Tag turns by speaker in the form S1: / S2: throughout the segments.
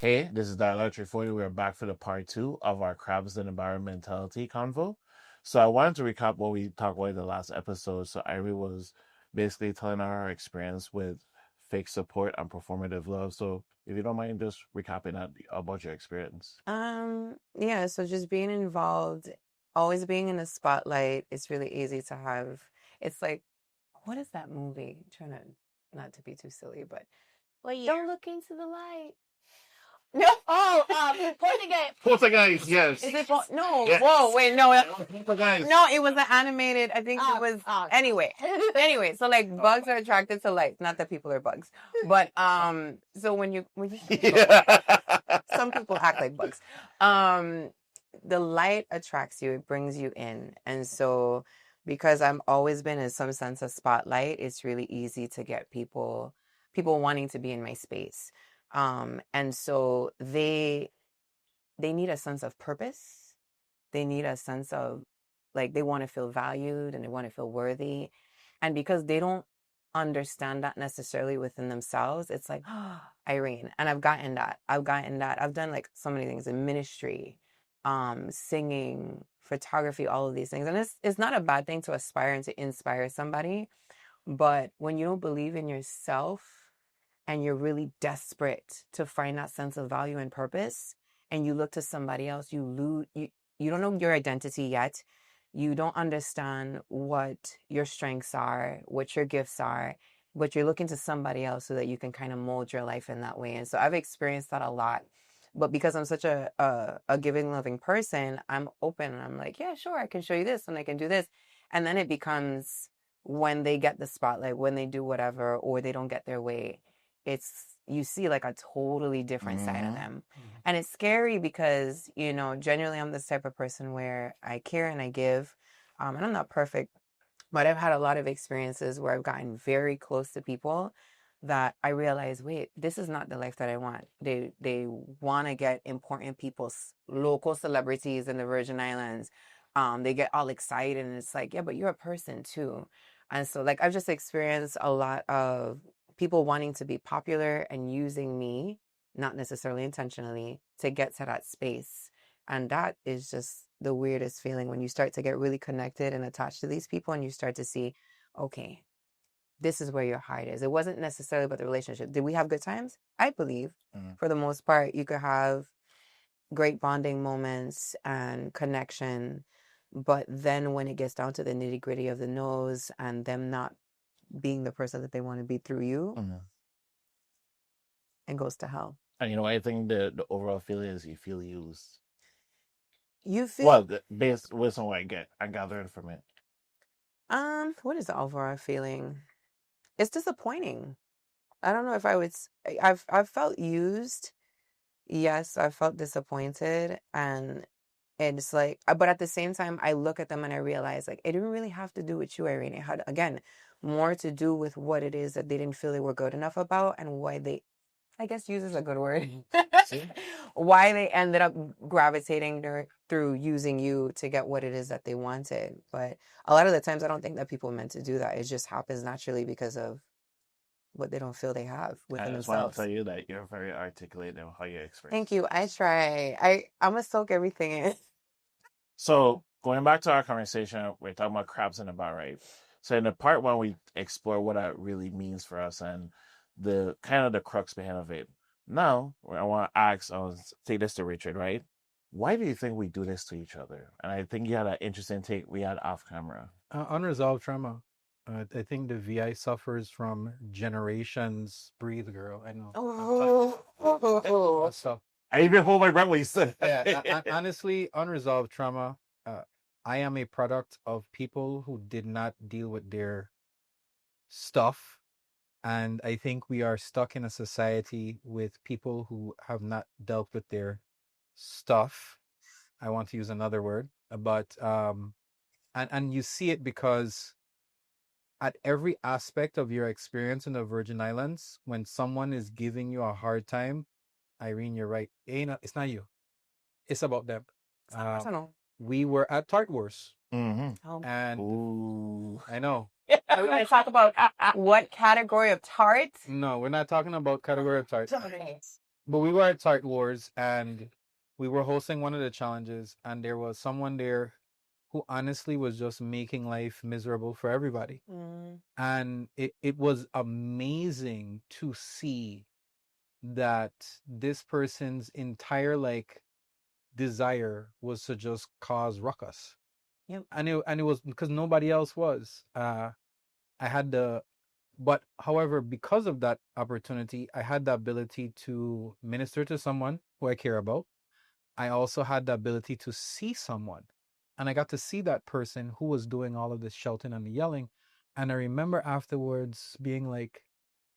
S1: Hey, this is Daren 40. We are back for the part two of our crabs and environmentality convo. So I wanted to recap what we talked about in the last episode. So Irene was basically telling our experience with fake support and performative love. So if you don't mind just recapping that about your experience.
S2: Yeah, so just being involved, always being in the spotlight, it's really easy to have. It's like, what is that movie? I'm trying to not to be too silly, but
S3: Well, yeah.
S2: don't look into the light.
S3: No. Oh, Portuguese.
S1: Poltergeist, yes.
S2: Is it? No.
S1: Yes.
S2: Whoa, wait, no.
S1: Poltergeist.
S2: No, it was an animated. I think it was. Anyway, so like bugs are attracted to light. Not that people are bugs, but so when you some people act like bugs. The light attracts you, it brings you in. And so because I've always been in some sense of spotlight, it's really easy to get people wanting to be in my space. And so they need a sense of purpose. They need a sense of like they want to feel valued and they want to feel worthy. And because they don't understand that necessarily within themselves, it's like, oh, Irene. And I've gotten that. I've done like so many things in ministry, singing, photography, all of these things. And it's not a bad thing to aspire and to inspire somebody. But when you don't believe in yourself and you're really desperate to find that sense of value and purpose, and you look to somebody else, you don't know your identity yet. You don't understand what your strengths are, what your gifts are, but you're looking to somebody else so that you can kind of mold your life in that way. And so I've experienced that a lot. But because I'm such a giving, loving person, I'm open and I'm like, yeah, sure, I can show you this and I can do this. And then it becomes when they get the spotlight, when they do whatever, or they don't get their way, you see like a totally different side of them. And it's scary because, generally I'm this type of person where I care and I give. And I'm not perfect, but I've had a lot of experiences where I've gotten very close to people that I realize, wait, this is not the life that I want. They want to get important people, local celebrities in the Virgin Islands. They get all excited and it's like, yeah, but you're a person too. And so like I've just experienced a lot of people wanting to be popular and using me, not necessarily intentionally, to get to that space. And that is just the weirdest feeling when you start to get really connected and attached to these people and you start to see, okay, this is where your heart is. It wasn't necessarily about the relationship. Did we have good times? I believe for the most part, you could have great bonding moments and connection. But then when it gets down to the nitty gritty of the nose and them not being the person that they want to be through you, it goes to hell.
S1: And I think the overall feeling is you feel used.
S2: You feel
S1: Well, based on what I gathered from it.
S2: what is the overall feeling? It's disappointing. I don't know if I would. I've felt used. Yes, I felt disappointed, and it's like, but at the same time, I look at them and I realize like it didn't really have to do with you, Irene. It had again more to do with what it is that they didn't feel they were good enough about, and why they, I guess, use is a good word. Why they ended up gravitating through using you to get what it is that they wanted. But a lot of the times, I don't think that people meant to do that. It just happens naturally because of what they don't feel they have within
S1: I just want
S2: themselves.
S1: to tell you that you're very articulate in how you express.
S2: Thank you. I try. I'm gonna soak everything in.
S1: So going back to our conversation, we're talking about crabs in the bar, right? So in the part one, we explore what that really means for us and the kind of the crux behind it. Now, I want to ask, I'll take this to Richard, right? Why do you think we do this to each other? And I think you had an interesting take we had off camera.
S4: Unresolved trauma. I think the VI suffers from generations. Breathe, girl. I know. Stuff.
S1: I even hold my breath when you said
S4: Yeah, honestly, unresolved trauma. I am a product of people who did not deal with their stuff. And I think we are stuck in a society with people who have not dealt with their stuff. I want to use another word, but and you see it because at every aspect of your experience in the Virgin Islands, when someone is giving you a hard time, Irene, you're right. It's not you. It's about them. We were at Tart Wars. And
S1: ooh.
S4: I know.
S2: Are we going to talk about what category of tart?
S4: No, we're not talking about category of tart. But we were at Tart Wars and we were hosting one of the challenges, and there was someone there who honestly was just making life miserable for everybody. And it was amazing to see that this person's entire like desire was to just cause ruckus.
S2: Yep.
S4: And it was because nobody else was. I had the But however, because of that opportunity, I had the ability to minister to someone who I care about. I also had the ability to see someone. And I got to see that person who was doing all of this shouting and yelling. And I remember afterwards being like,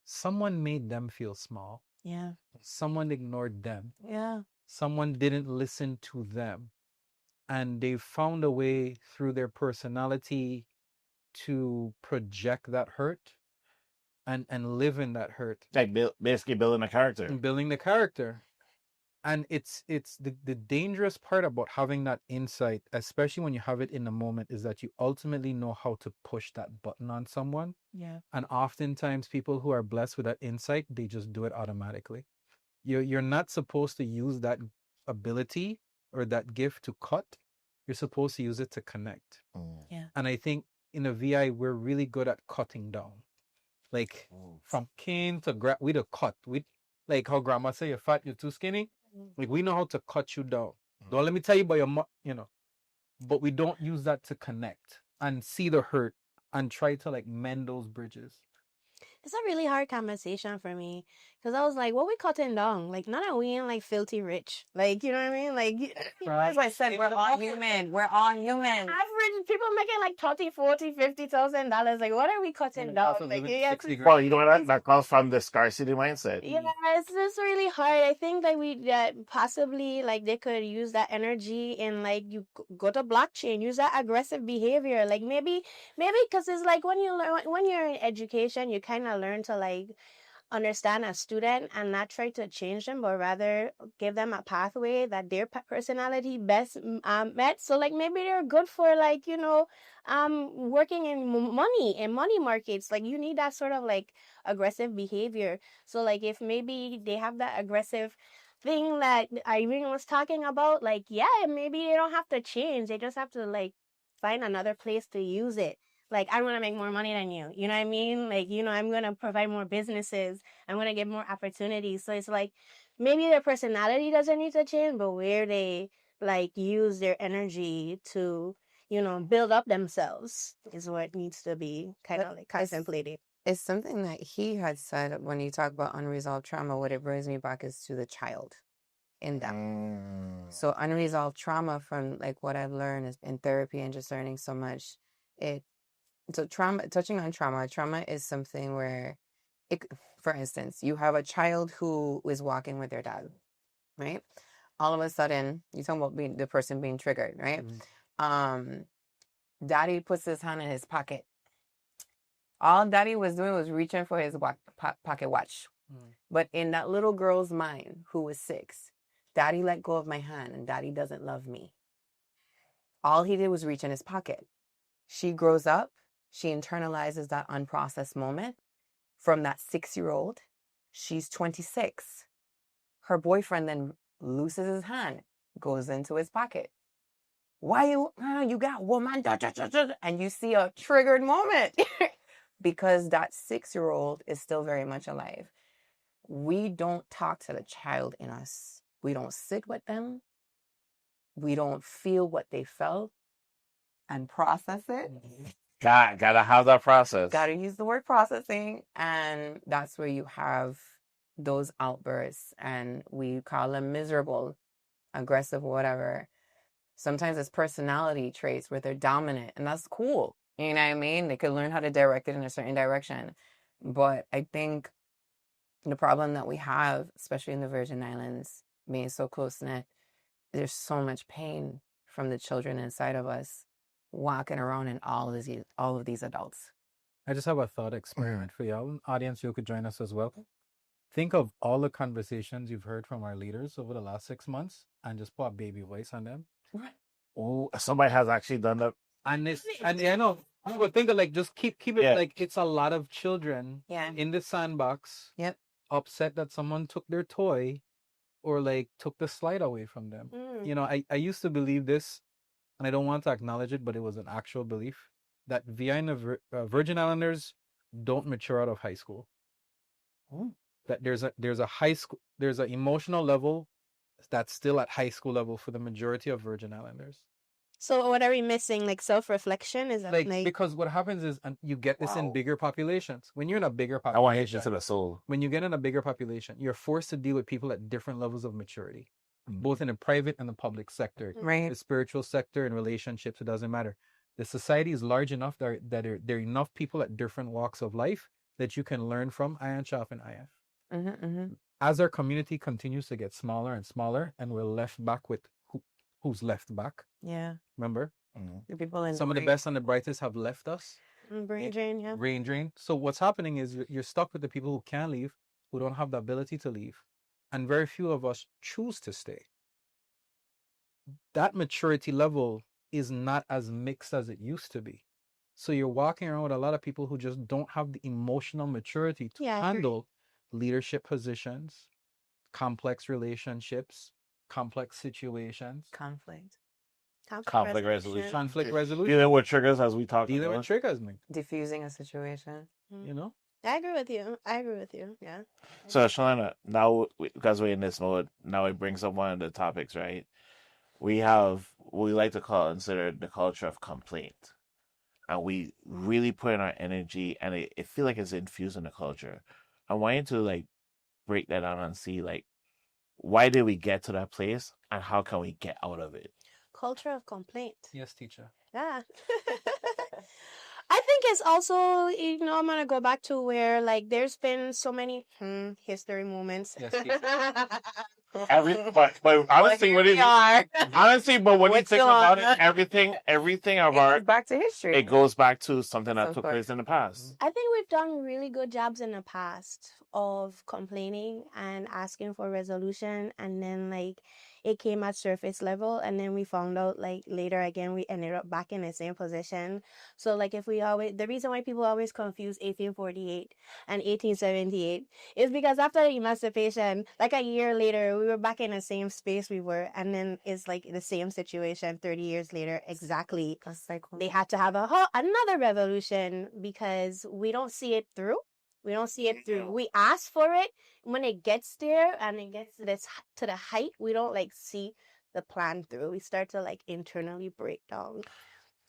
S4: someone made them feel small.
S2: Yeah.
S4: Someone ignored them.
S2: Yeah.
S4: Someone didn't listen to them. And they found a way through their personality to project that hurt and live in that hurt.
S1: Like basically building a character.
S4: And building the character. And it's the dangerous part about having that insight, especially when you have it in the moment, is that you ultimately know how to push that button on someone.
S2: Yeah.
S4: And oftentimes people who are blessed with that insight, they just do it automatically. You're not supposed to use that ability or that gift to cut. You're supposed to use it to connect.
S2: Yeah.
S4: And I think in a VI, we're really good at cutting down. Like from cane to we the cut. We like how grandma say you're fat, you're too skinny. Like we know how to cut you down. Don't let me tell you about your but we don't use that to connect and see the hurt and try to like mend those bridges.
S3: It's a really hard conversation for me because I was like, what we cutting down? Like, not that we ain't like filthy rich. Like, you know what I mean? Like,
S2: That's why I said we're all human. We're all human.
S3: Average people making like $30,000, $40,000, $50,000. Like, what are we cutting down? Like,
S1: well, you know that comes from the scarcity mindset.
S3: Yeah, it's just really hard. I think that possibly like they could use that energy and like you go to blockchain, use that aggressive behavior. Like maybe because it's like when you're in education, you kind of learn to like understand a student and not try to change them, but rather give them a pathway that their personality best met. So like maybe they're good for like working in money markets. Like you need that sort of like aggressive behavior. So like if maybe they have that aggressive thing that Irene was talking about, like yeah, maybe they don't have to change. They just have to like find another place to use it. Like, I want to make more money than you. You know what I mean? Like, I'm going to provide more businesses. I'm going to get more opportunities. So it's like, maybe their personality doesn't need to change, but where they, like, use their energy to, build up themselves is what needs to be kind of like contemplated.
S2: It's something that he had said when you talk about unresolved trauma. What it brings me back is to the child in them. So unresolved trauma, from like what I've learned in therapy and just learning so much, touching on trauma is something where, for instance, you have a child who is walking with their dad, right? All of a sudden, you talking about the person being triggered, right? Daddy puts his hand in his pocket. All Daddy was doing was reaching for his pocket watch. But in that little girl's mind, who was 6, Daddy let go of my hand and Daddy doesn't love me. All he did was reach in his pocket. She grows up. She internalizes that unprocessed moment from that 6-year-old. She's 26. Her boyfriend then looses his hand, goes into his pocket. Why you got woman? And you see a triggered moment because that 6-year-old is still very much alive. We don't talk to the child in us. We don't sit with them. We don't feel what they felt and process it.
S1: Gotta have that process.
S2: Gotta use the word processing. And that's where you have those outbursts, and we call them miserable, aggressive, whatever. Sometimes it's personality traits where they're dominant, and that's cool. You know what I mean? They could learn how to direct it in a certain direction. But I think the problem that we have, especially in the Virgin Islands, being so close-knit, there's so much pain from the children inside of us walking around in all of these adults.
S4: I just have a thought experiment for y'all. Audience, you could join us as well. Think of all the conversations you've heard from our leaders over the last 6 months and just put a baby voice on them.
S2: Right.
S1: Oh, somebody has actually done that.
S4: And I know, but think of like, just keep it like it's a lot of children in the sandbox.
S2: Yep.
S4: Upset that someone took their toy or like took the slide away from them. You know, I used to believe this, and I don't want to acknowledge it, but it was an actual belief that VI and the Virgin Islanders don't mature out of high school. That there's a high school, there's an emotional level that's still at high school level for the majority of Virgin Islanders.
S3: So what are we missing? Like self-reflection? Is that
S4: Like because what happens is, and you get this in bigger populations. When you're in a bigger
S1: I want to hit
S4: population,
S1: you to the soul.
S4: when you get in a bigger population, you're forced to deal with people at different levels of maturity, both in the private and the public sector,
S2: Right.
S4: the spiritual sector, and relationships. It doesn't matter. The society is large enough that there are enough people at different walks of life that you can learn from. Iron sharpen iron. As our community continues to get smaller and smaller, and we're left back with who's left back.
S2: Yeah.
S4: Remember,
S2: The people in
S4: some of the best and the brightest have left us.
S3: brain drain? Yeah.
S4: Brain drain. So what's happening is you're stuck with the people who can't leave, who don't have the ability to leave, and very few of us choose to stay. That maturity level is not as mixed as it used to be. So you're walking around with a lot of people who just don't have the emotional maturity to handle leadership positions, complex relationships, complex situations,
S2: conflict
S1: resolution.
S4: Dealing
S1: with triggers, as we talked
S4: Dealing
S1: about.
S4: with triggers, man.
S2: diffusing a situation.
S4: You know?
S3: I agree with you. Yeah.
S1: So, Chalana, now, because we're in this mode, now it brings up one of the topics, right? We have what we like to consider the culture of complaint. And we really put in our energy, and it feel like it's infused in the culture. I want you to, like, break that down and see, like, why did we get to that place, and how can we get out of it?
S3: Culture of complaint.
S4: Yes, teacher.
S3: Yeah. I think it's also, I'm going to go back to where, like, there's been so many history moments.
S4: Yes, teacher.
S1: But honestly, but when you think about it, everything of our
S2: back to history.
S1: It goes back to something that took place in the past.
S3: I think we've done really good jobs in the past of complaining and asking for resolution, and then like it came at surface level, and then we found out like later again we ended up back in the same position. So like if we always, the reason why people always confuse 1848 and 1878 is because after the emancipation, like a year later we were back in the same space we were, and then it's like the same situation 30 years later exactly. They had to have another revolution because we don't see it through. We don't see it through. We ask for it. When it gets there and it gets to the height, we don't like see the plan through. We start to like internally break down.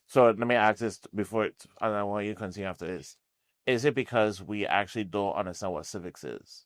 S1: So let me ask this before, and I want you to continue after this. Is it because we actually don't understand what civics is?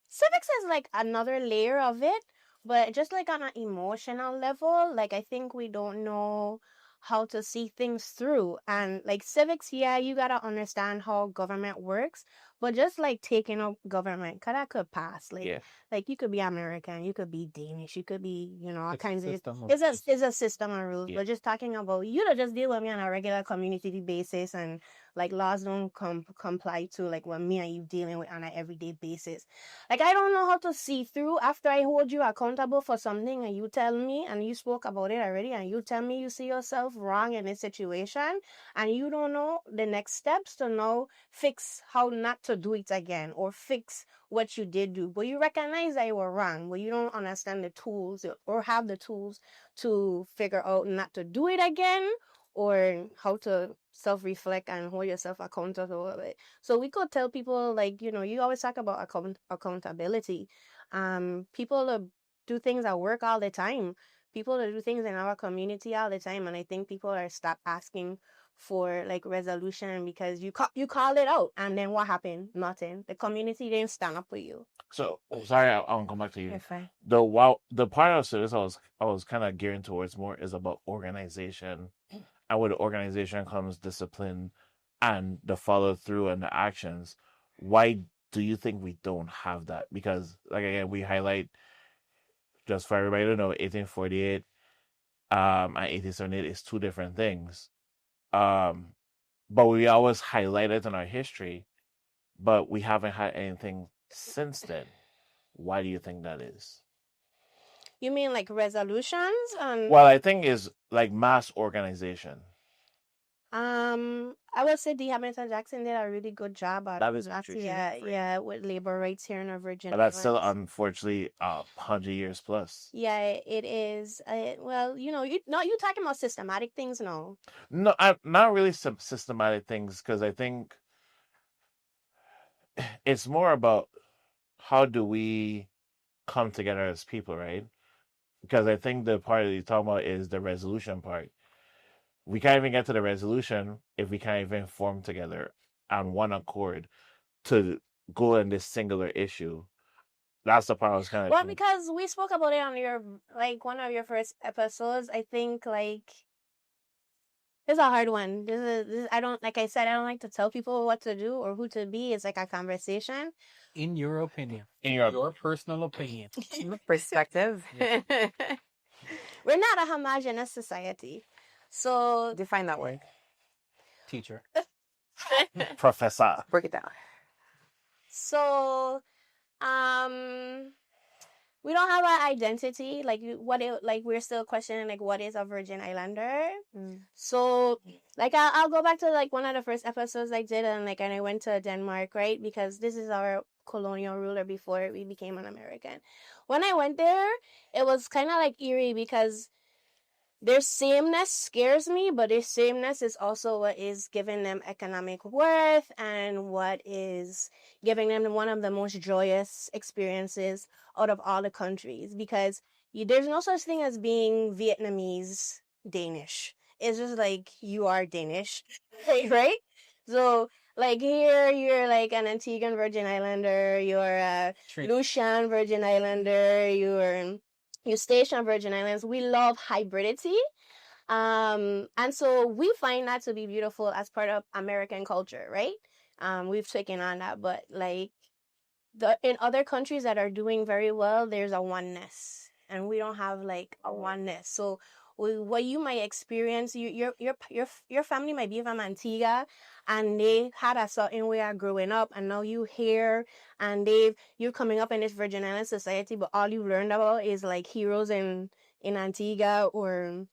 S3: Civics is like another layer of it, but just like on an emotional level, like I think we don't know how to see things through. And like civics, yeah, you gotta understand how government works, but just like taking up government, cause that could pass. Like you could be American, you could be Danish, you could be, all kinds of. It's a system of rules. But just talking about you to just deal with me on a regular community basis, and like laws don't comply to like what me and you dealing with on an everyday basis. Like I don't know how to see through after I hold you accountable for something and you tell me, and you spoke about it already, and you tell me you see yourself wrong in this situation, and you don't know the next steps to know fix how not to do it again, or fix what you did do, but you recognize that you were wrong, but you don't understand the tools or have the tools to figure out not to do it again, or how to self-reflect and hold yourself accountable. So we could tell people, like, you always talk about accountability. People do things at work all the time. People do things in our community all the time, and I think people are stop asking for like resolution because you call it out, and then what happened? Nothing. The community didn't stand up for you.
S1: So sorry, I'll come back to you.
S2: You're fine.
S1: The part of this I was kind of gearing towards more is about organization, and with the organization comes discipline and the follow through and the actions. Why do you think we don't have that? Because like again, we highlight, just for everybody to know, 1848 and 1878 is two different things. But we always highlight it in our history, but we haven't had anything since then. Why do you think that is?
S3: You mean like resolutions?
S1: Well, I think is like mass organization.
S3: I would say D. Hamilton Jackson did a really good job at
S1: That is
S3: that.
S1: true.
S3: Yeah, with labor rights here in the Virgin
S1: But that's still,
S3: Islands.
S1: unfortunately, 100 years plus.
S3: Yeah, it is. Well, you talking about systematic things, no?
S1: No, not really some systematic things, because I think it's more about how do we come together as people, right? Because I think the part that you're talking about is the resolution part. We can't even get to the resolution if we can't even form together on one accord to go in this singular issue. That's the part I was kind of.
S3: Well, because we spoke about it on one of your first episodes. I think it's a hard one. I don't, like I said, I don't like to tell people what to do or who to be. It's like a conversation.
S4: In your opinion,
S1: In your
S4: personal opinion,
S2: Perspective.
S3: We're not a homogenous society. So
S2: Define that word.
S4: teacher.
S1: professor.
S2: Break it down.
S3: So we don't have an identity. We're still questioning what is a Virgin Islander. So I'll go back to one of the first episodes I did, and I went to Denmark, right? Because this is our colonial ruler before we became an American. When I went there, it was kind of eerie because their sameness scares me, but their sameness is also what is giving them economic worth and what is giving them one of the most joyous experiences out of all the countries, because there's no such thing as being Vietnamese Danish. It's just you are Danish, right? So here you're an Antiguan Virgin Islander, you're a Lucian Virgin Islander, you're Eustachian Virgin Islands. We love hybridity. And so we find that to be beautiful as part of American culture, right? We've taken on that, but in other countries that are doing very well, there's a oneness, and we don't have a oneness. So what you might experience, your family might be from Antigua, and they had a certain way of growing up, and now you here, and you're coming up in this Virgin Island society, but all you learned about is heroes in Antigua or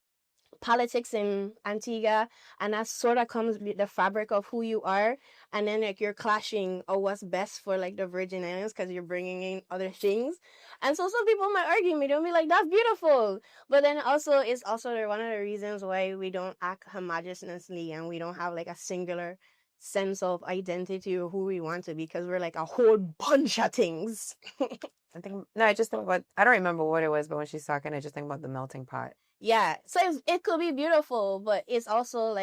S3: politics in Antigua, and that sort of comes with the fabric of who you are, and then you're clashing of what's best for the Virgin Islands because you're bringing in other things. And so some people might argue me, they'll be like, that's beautiful, but then it's also one of the reasons why we don't act homogeneously and we don't have a singular sense of identity or who we want to be, because we're a whole bunch of things.
S2: I just think about, I don't remember what it was, but when she's talking, I just think about the melting pot.
S3: Yeah, so it could be beautiful, but it's also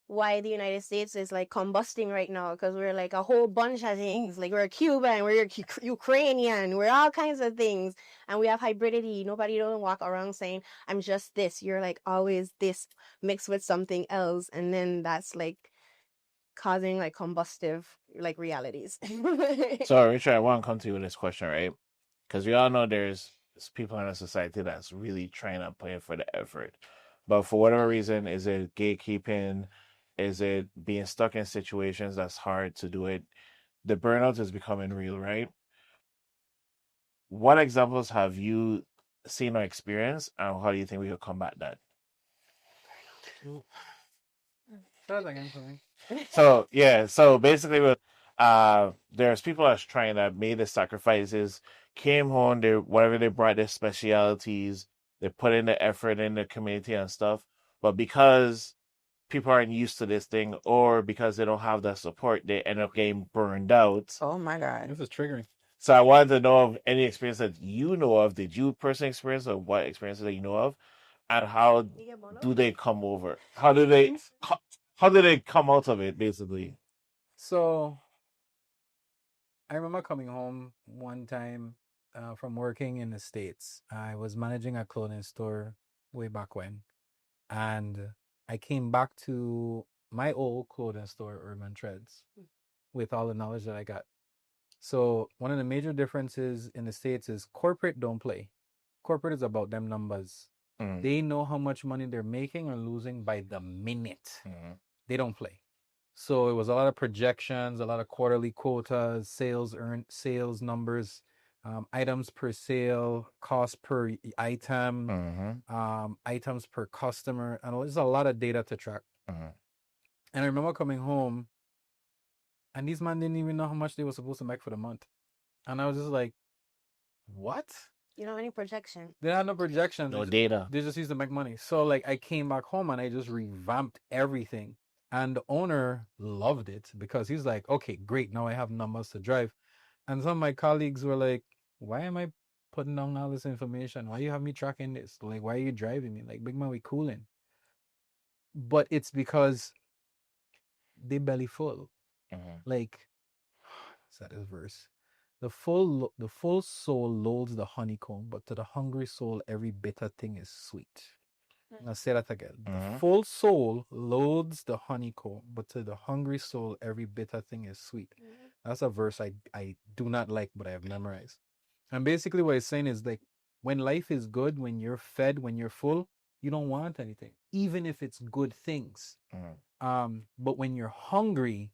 S3: why the United States is combusting right now, because we're a whole bunch of things. We're Cuban, we're Ukrainian, we're all kinds of things, and we have hybridity. Nobody don't walk around saying I'm just this. You're always this mixed with something else, and then that's causing combustive realities.
S1: So, Richard, I want to come to you with this question, right? Because we all know there's people in a society that's really trying to put in for the effort, but for whatever reason, is it gatekeeping? Is it being stuck in situations that's hard to do it? The burnout is becoming real, right? What examples have you seen or experienced, and how do you think we could combat that? So yeah, so basically, with there's people that's trying that made the sacrifices, came home, they brought their specialities, they put in the effort in the community and stuff, but because people aren't used to this thing, or because they don't have the support, they end up getting burned out.
S2: Oh my God.
S4: This is triggering.
S1: So I wanted to know of any experience that you know of. Did you personally experience, or what experiences that you know of, and how do they come over? How do they come out of it, basically?
S4: So I remember coming home one time from working in the States. I was managing a clothing store way back when, and I came back to my old clothing store, Urban Treads, with all the knowledge that I got. So one of the major differences in the States is corporate don't play. Corporate is about them numbers. They know how much money they're making or losing by the minute. They don't play. So it was a lot of projections, a lot of quarterly quotas, sales numbers, items per sale, cost per item, items per customer, and there's a lot of data to track. And I remember coming home, and these men didn't even know how much they were supposed to make for the month. And I was just like, what?
S3: You don't have any projection.
S4: They had no projections.
S1: No data.
S4: They just used to make money. So like I came back home and I just revamped everything. And the owner loved it because he's like, okay, great. Now I have numbers to drive. And some of my colleagues were like, why am I putting down all this information? Why you have me tracking this? Like, why are you driving me? Like, big man, we cooling. But it's because they belly full. Like, is that his verse? The full soul loads the honeycomb, but to the hungry soul, every bitter thing is sweet. I'll say that again. The full soul loads the honeycomb, but to the hungry soul, every bitter thing is sweet. That's a verse I do not like, but I have memorized. And basically what it's saying is like, when life is good, when you're fed, when you're full, you don't want anything, even if it's good things. But when you're hungry,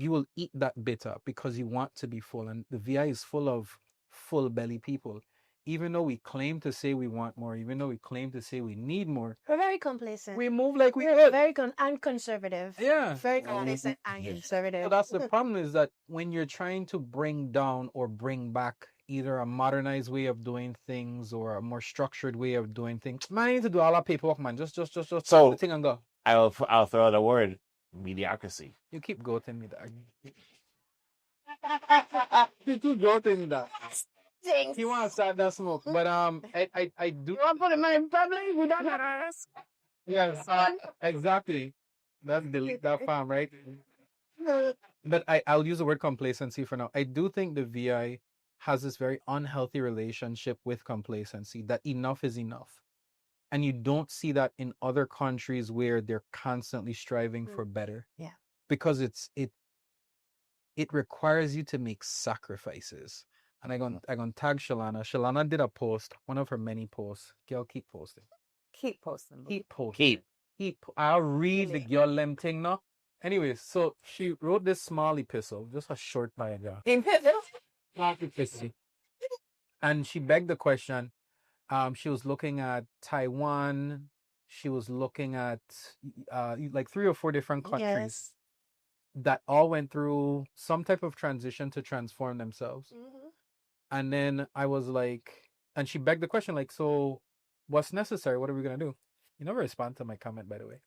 S4: you will eat that bitter because you want to be full. And the VI is full of full belly people. Even though we claim to say we want more, even though we claim to say we need more,
S3: we're very complacent.
S4: we move like
S3: we're very and conservative.
S4: Yeah.
S3: Very complacent and conservative.
S4: So that's the problem, is that when you're trying to bring down or bring back either a modernized way of doing things or a more structured way of doing things, man, I need to do all that paperwork, man. Just
S1: So
S4: the thing and go.
S1: I'll throw out a word: mediocrity.
S4: You keep goating me, dog. You keep goating me, dog. He wants to start that smoke, but I do.
S3: You want to put him in public? We don't have ask.
S4: Yes, exactly. That's delete that farm, right? But I'll use the word complacency for now. I do think the VI has this very unhealthy relationship with complacency, that enough is enough. And you don't see that in other countries where they're constantly striving for better.
S3: Yeah.
S4: Because it requires you to make sacrifices. And I gonna tag Chalana. Chalana did a post, one of her many posts. Girl, keep posting.
S2: Keep posting.
S4: Keep posting. I'll read the girl them thing now. Anyways, so she wrote this small epistle, just a short paragraph. Epistle. And she begged the question. She was looking at Taiwan. She was looking at like 3 or 4 different countries that all went through some type of transition to transform themselves. And then I was like, and she begged the question, like, so what's necessary? What are we going to do? You never respond to my comment, by the way.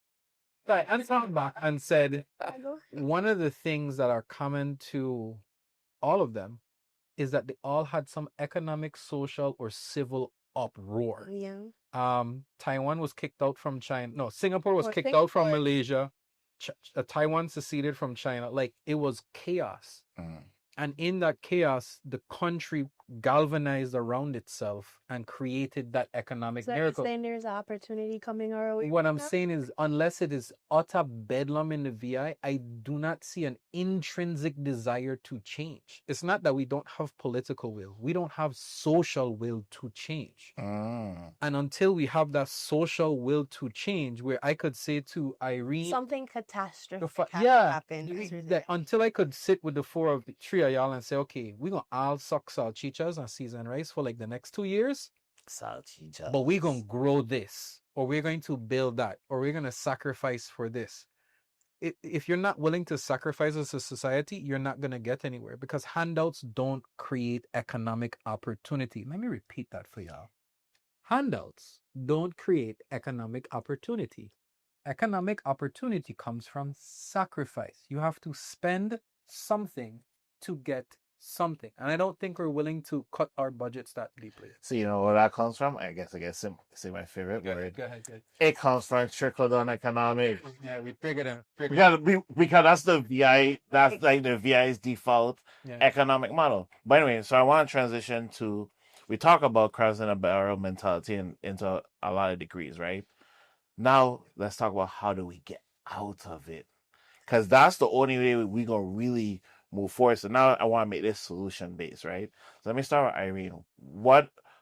S4: So I answered back and said, one of the things that are common to all of them is that they all had some economic, social, or civil uproar.
S3: Yeah.
S4: Taiwan was kicked out from China. No, Singapore was kicked out from Malaysia. Taiwan seceded from China. Like, it was chaos. And in that chaos, the country galvanized around itself and created that economic miracle.
S3: So you're saying there's an opportunity coming our way?
S4: What I'm saying is, unless it is utter bedlam in the VI, I do not see an intrinsic desire to change. It's not that we don't have political will. We don't have social will to change. And until we have that social will to change, where I could say to Irene,
S3: something catastrophic happen.
S4: Until I could sit with the 3 of y'all and say, okay, we're going to all suck salchichas and seasoned rice for like the next 2 years.
S1: Salchichas.
S4: But we're going to grow this, or we're going to build that, or we're going to sacrifice for this. If you're not willing to sacrifice as a society, you're not going to get anywhere, because handouts don't create economic opportunity. Let me repeat that for y'all. Handouts don't create economic opportunity. Economic opportunity comes from sacrifice. You have to spend something to get something. And I don't think we're willing to cut our budgets that deeply.
S1: So you know where that comes from? I guess say my favorite word.
S4: Go ahead.
S1: It comes from trickle-down economics.
S4: Yeah, we figured it.
S1: Because that's the VI, that's like the VI's default economic model. But anyway, so I want to transition to, we talk about crabs in a barrel mentality into a lot of degrees, right? Now, let's talk about how do we get out of it? Because that's the only way we're going to really move forward. So now I want to make this solution-based, right? So let me start with Irene.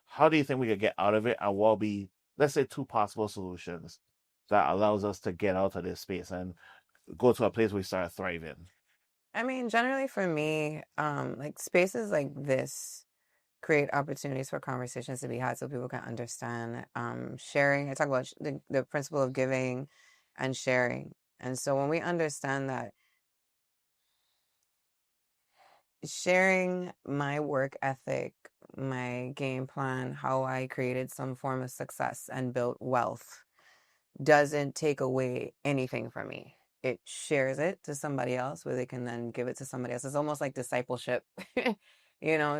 S1: How do you think we could get out of it? And what will be, let's say, 2 possible solutions that allows us to get out of this space and go to a place where we start thriving?
S2: I mean, generally for me, like spaces like this create opportunities for conversations to be had so people can understand sharing. I talk about the principle of giving and sharing. And so when we understand that sharing my work ethic, my game plan, how I created some form of success and built wealth doesn't take away anything from me. It shares it to somebody else where they can then give it to somebody else. It's almost like discipleship,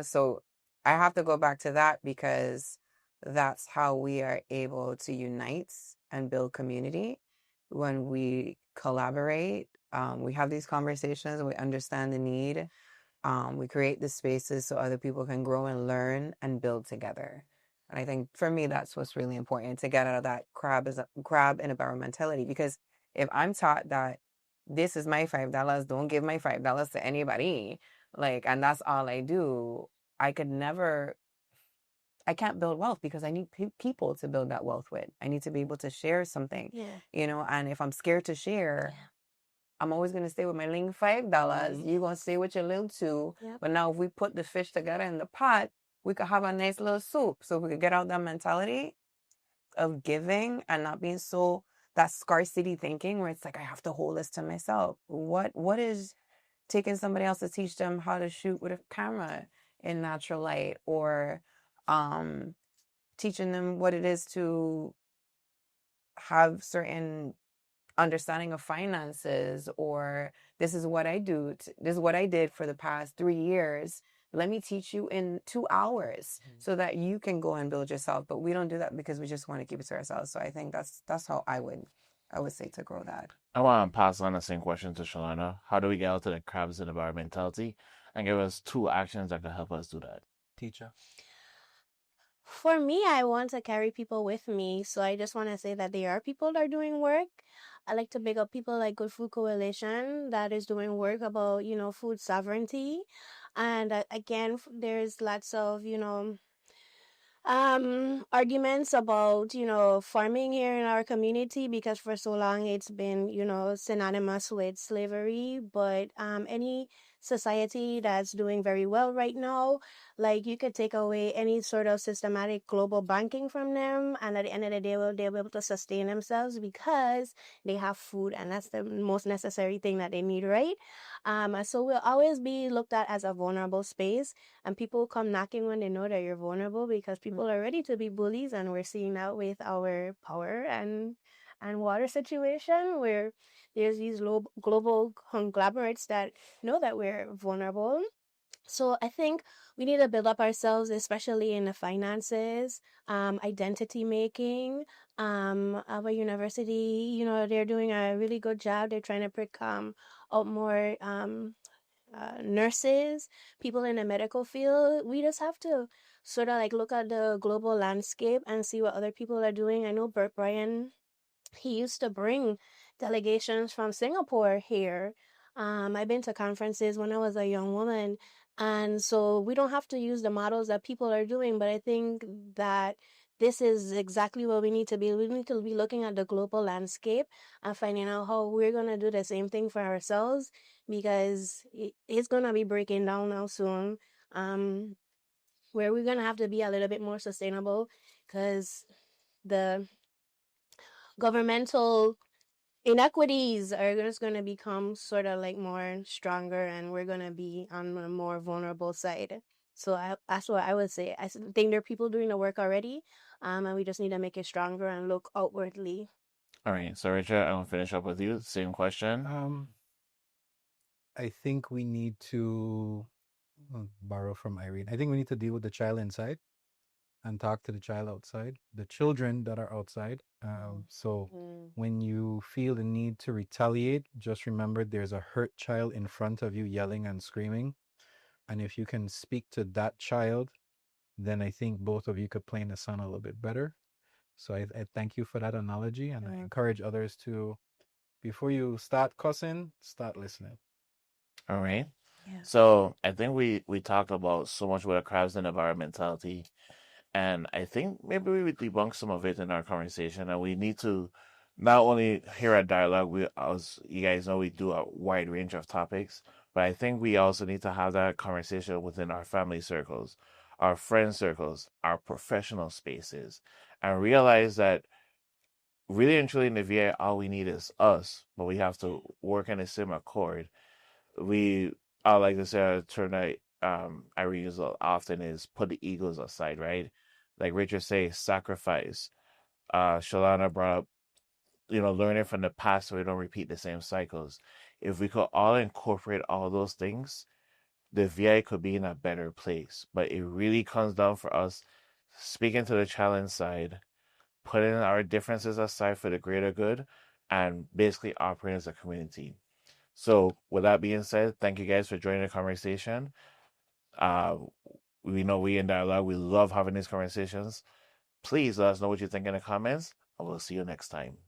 S2: So I have to go back to that because that's how we are able to unite and build community when we collaborate. We have these conversations, we understand the need. We create the spaces so other people can grow and learn and build together. And I think for me, that's what's really important, to get out of that crab in a barrel mentality. Because if I'm taught that this is my $5, don't give my $5 to anybody, and that's all I do, I can't build wealth because I need people to build that wealth with. I need to be able to share something, and if I'm scared to share, I'm always going to stay with my little $5. You're going to stay with your little $2.
S3: Yep.
S2: But now if we put the fish together in the pot, we could have a nice little soup. So if we could get out that mentality of giving and not being so, that scarcity thinking where it's like, I have to hold this to myself. What is taking somebody else to teach them how to shoot with a camera in natural light, or teaching them what it is to have certain understanding of finances, or this is what I do. This is what I did for the past 3 years. Let me teach you in 2 hours so that you can go and build yourself. But we don't do that because we just want to keep it to ourselves. So I think that's how I would say to grow that.
S1: I want to pass on the same question to Chalana. How do we get out of the crabs in the bar mentality? And give us 2 actions that can help us do that.
S4: Teacher.
S3: For me, I want to carry people with me. So I just want to say that there are people that are doing work. I like to big up people like Good Food Coalition that is doing work about, food sovereignty. And again, there's lots of, arguments about, farming here in our community, because for so long it's been, synonymous with slavery. But any society that's doing very well right now, like, you could take away any sort of systematic global banking from them, and at the end of the day, they'll be able to sustain themselves because they have food, and that's the most necessary thing that they need, right? So we'll always be looked at as a vulnerable space, and people come knocking when they know that you're vulnerable, because people are ready to be bullies, and we're seeing that with our power and water situation, where there's these global conglomerates that know that we're vulnerable. So I think we need to build up ourselves, especially in the finances, identity making. Our university, they're doing a really good job. They're trying to pick out more nurses, people in the medical field. We just have to sort of look at the global landscape and see what other people are doing. I know Bert Bryan, he used to bring delegations from Singapore here. I've been to conferences when I was a young woman. And so we don't have to use the models that people are doing, but I think that this is exactly what we need to be. We need to be looking at the global landscape and finding out how we're going to do the same thing for ourselves, because it's going to be breaking down now soon, where we're going to have to be a little bit more sustainable, because the governmental inequities are just going to become sort of more stronger, and we're going to be on a more vulnerable side. So that's what I would say. I think there are people doing the work already, and we just need to make it stronger and look outwardly.
S1: All right. So, Richard, I'm going to finish up with you. Same question.
S4: I think we need to borrow from Irene. I think we need to deal with the child inside and talk to the child outside, the children that are outside. So when you feel the need to retaliate, just remember there's a hurt child in front of you yelling and screaming. And if you can speak to that child, then I think both of you could play in the sun a little bit better. So I thank you for that analogy, and I encourage others to, before you start cussing, start listening.
S1: All right. Yeah. So I think we talked about so much with the crabs and environmentality. And I think maybe we would debunk some of it in our conversation. And we need to not only hear a dialogue, as you guys know, we do a wide range of topics, but I think we also need to have that conversation within our family circles, our friend circles, our professional spaces, and realize that really and truly in the VA, all we need is us, but we have to work in the same accord. I like to say, a term that I reuse often is put the egos aside, right? Like Richard say, sacrifice. Chalana brought up, learning from the past so we don't repeat the same cycles. If we could all incorporate all those things, the VA could be in a better place. But it really comes down for us speaking to the challenge side, putting our differences aside for the greater good, and basically operating as a community. So, with that being said, thank you guys for joining the conversation. Uh, we know we in dialogue. We love having these conversations. Please let us know what you think in the comments, and we'll see you next time.